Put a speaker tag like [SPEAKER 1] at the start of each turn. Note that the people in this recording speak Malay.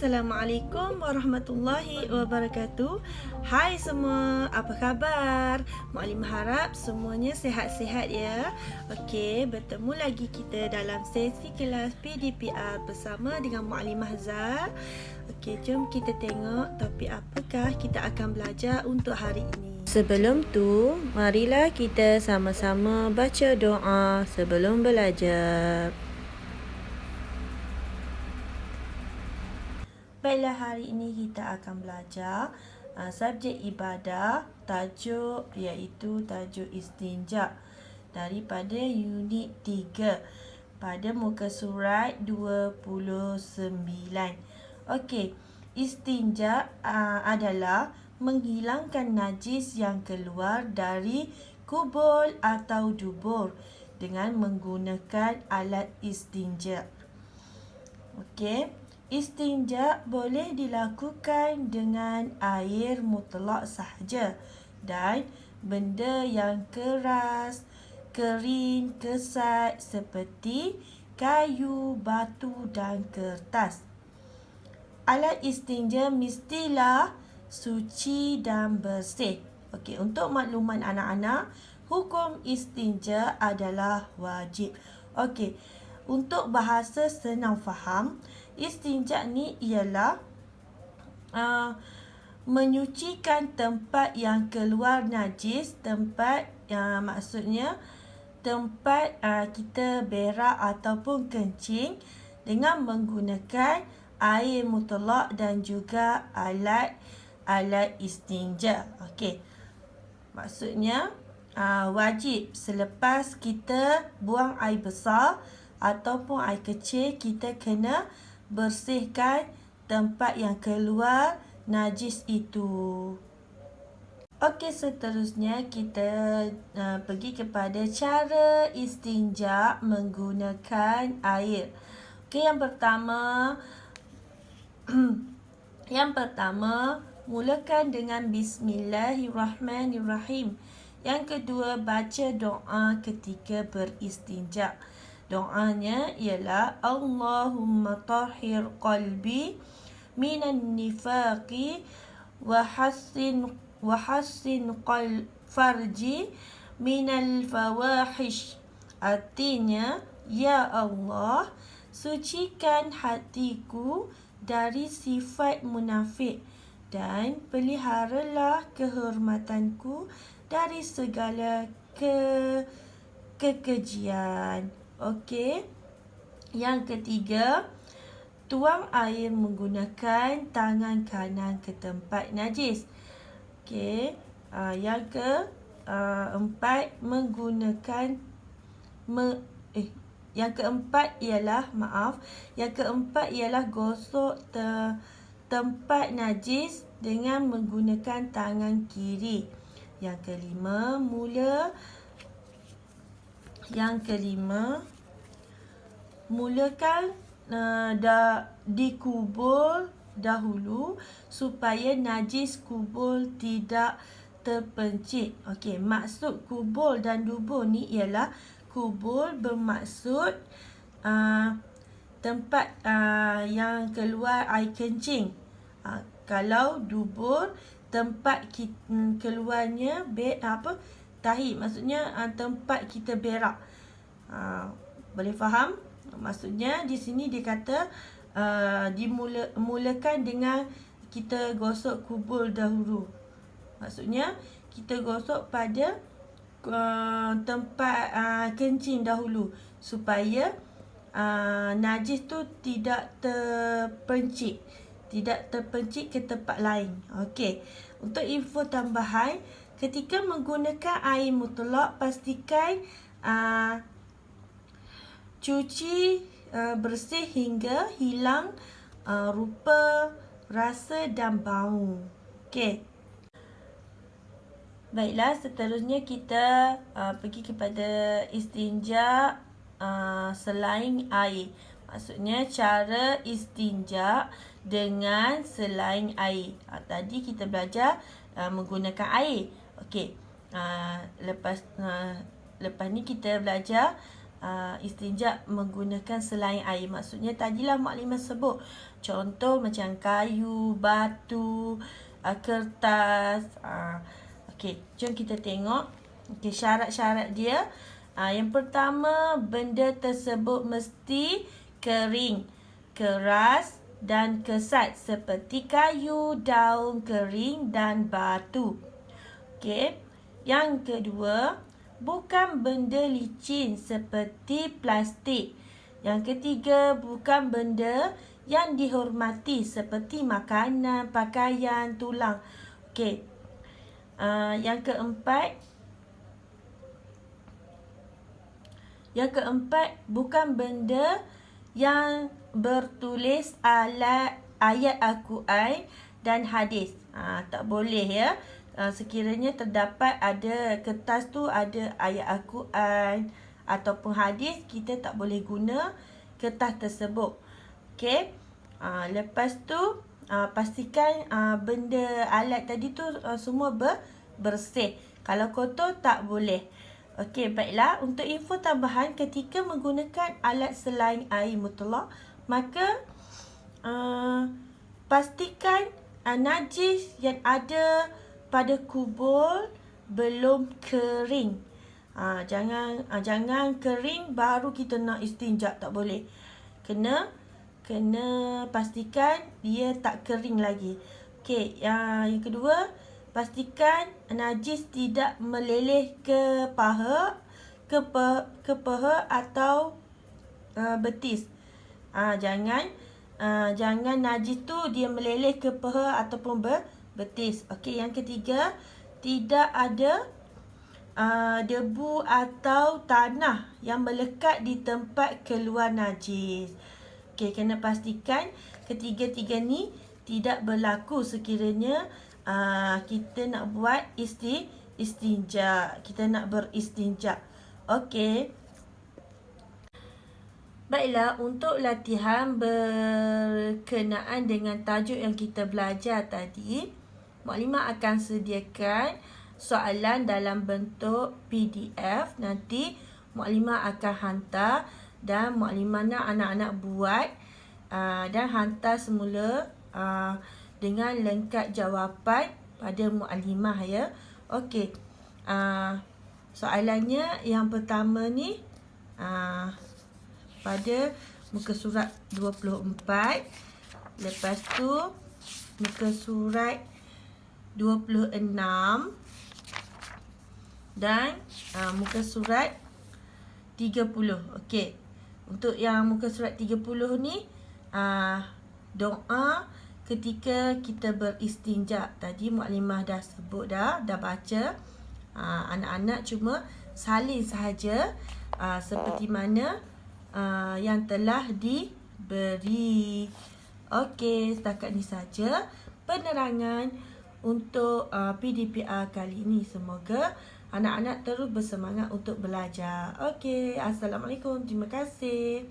[SPEAKER 1] Assalamualaikum warahmatullahi wabarakatuh. Hai semua, apa khabar? Muklimah harap semuanya sihat-sihat ya. Okey, bertemu lagi kita dalam sesi kelas PDPR bersama dengan Muklimah Zar. Okey, jom kita tengok topik apakah kita akan belajar untuk hari ini. Sebelum tu, marilah kita sama-sama baca doa sebelum belajar. Baiklah, hari ini kita akan belajar subjek ibadah, tajuk iaitu tajuk istinja daripada unit 3 pada muka surat 29. Okey, istinja adalah menghilangkan najis yang keluar dari kubul atau dubur dengan menggunakan alat istinja. Okey. Istinja boleh dilakukan dengan air mutlak sahaja dan benda yang keras, kering, kesat seperti kayu, batu dan kertas. Alat istinja mestilah suci dan bersih. Okey, untuk makluman anak-anak, hukum istinja adalah wajib. Okey, untuk bahasa senang faham, istinja ni ialah menyucikan tempat yang keluar najis, tempat maksudnya tempat kita berak ataupun kencing dengan menggunakan air mutlak dan juga alat istinja. Okey. Maksudnya wajib selepas kita buang air besar ataupun air kecil, kita kena bersihkan tempat yang keluar najis itu. Okey, seterusnya kita pergi kepada cara istinja menggunakan air. Okey, yang pertama mulakan dengan Bismillahirrahmanirrahim. Yang kedua, baca doa ketika beristinja. Doanya ialah Allahumma tahhir qalbi minan nifaqi wa hassin farji minal fawahish. Artinya, ya Allah, sucikan hatiku dari sifat munafik dan peliharalah kehormatanku dari segala kekejian. Okey. Yang ketiga, tuang air menggunakan tangan kanan ke tempat najis. Okey. Yang keempat Yang keempat ialah gosok tempat najis dengan menggunakan tangan kiri. Yang kelima, mulakan di kubur dahulu supaya najis kubur tidak terpencit. Okey, maksud kubur dan dubur ni ialah kubur bermaksud tempat yang keluar air kencing. Kalau dubur tempat keluarnya tahi, maksudnya tempat kita berak. Boleh faham? Maksudnya di sini dia kata dimulakan dengan kita gosok kubur dahulu. Maksudnya kita gosok pada tempat kencing dahulu supaya najis tu tidak terpencit ke tempat lain. Okey. Untuk info tambahan, ketika menggunakan air mutlak, pastikan cuci bersih hingga hilang rupa, rasa dan bau. Okey. Baiklah, seterusnya kita pergi kepada istinja selain air. Maksudnya cara istinja dengan selain air. Tadi kita belajar menggunakan air. Okey. Lepas ni kita belajar istinja menggunakan selain air. Maksudnya tadilah Muklimah sebut contoh macam kayu, batu, kertas. Okey, jom kita tengok. Okey, syarat-syarat dia. Yang pertama, benda tersebut mesti kering, keras dan kesat seperti kayu, daun kering dan batu. Okey. Yang kedua, bukan benda licin seperti plastik. Yang ketiga, bukan benda yang dihormati seperti makanan, pakaian, tulang. Okey. Yang keempat, bukan benda yang bertulis ayat Al-Quran dan hadis. Tak boleh ya. Sekiranya terdapat ada kertas tu ada ayat Al-Quran ataupun hadis, kita tak boleh guna kertas tersebut. Okey. Lepas tu pastikan benda alat tadi tu semua bersih. Kalau kotor tak boleh. Okey, baiklah. Untuk info tambahan, ketika menggunakan alat selain air mutlak, maka pastikan najis yang ada pada kubur belum kering. Jangan kering baru kita nak istinja, tak boleh. Kena pastikan dia tak kering lagi. Okey, yang kedua, pastikan najis tidak meleleh ke paha, atau betis. Jangan najis tu dia meleleh ke paha ataupun betis. Okey, yang ketiga, tidak ada debu atau tanah yang melekat di tempat keluar najis. Okey, kena pastikan ketiga-tiga ni tidak berlaku sekiranya kita nak buat istinja. Kita nak beristinja. Okey. Baiklah, untuk latihan berkenaan dengan tajuk yang kita belajar tadi, Muklimah akan sediakan soalan dalam bentuk PDF. Nanti Muklimah akan hantar dan Muklimah nak anak-anak buat dan hantar semula dengan lengkap jawapan pada Muklimah ya. Okey. Soalannya yang pertama ni pada muka surat 24. Lepas tu muka surat 26 dan muka surat 30. Okey. Untuk yang muka surat 30 ni doa ketika kita beristinja. Tadi Muklimah dah sebut dah baca. Anak-anak cuma salin sahaja seperti mana yang telah diberi. Okey, setakat ni saja penerangan untuk PDPR kali ini. Semoga anak-anak terus bersemangat untuk belajar. Okey, Assalamualaikum. Terima kasih.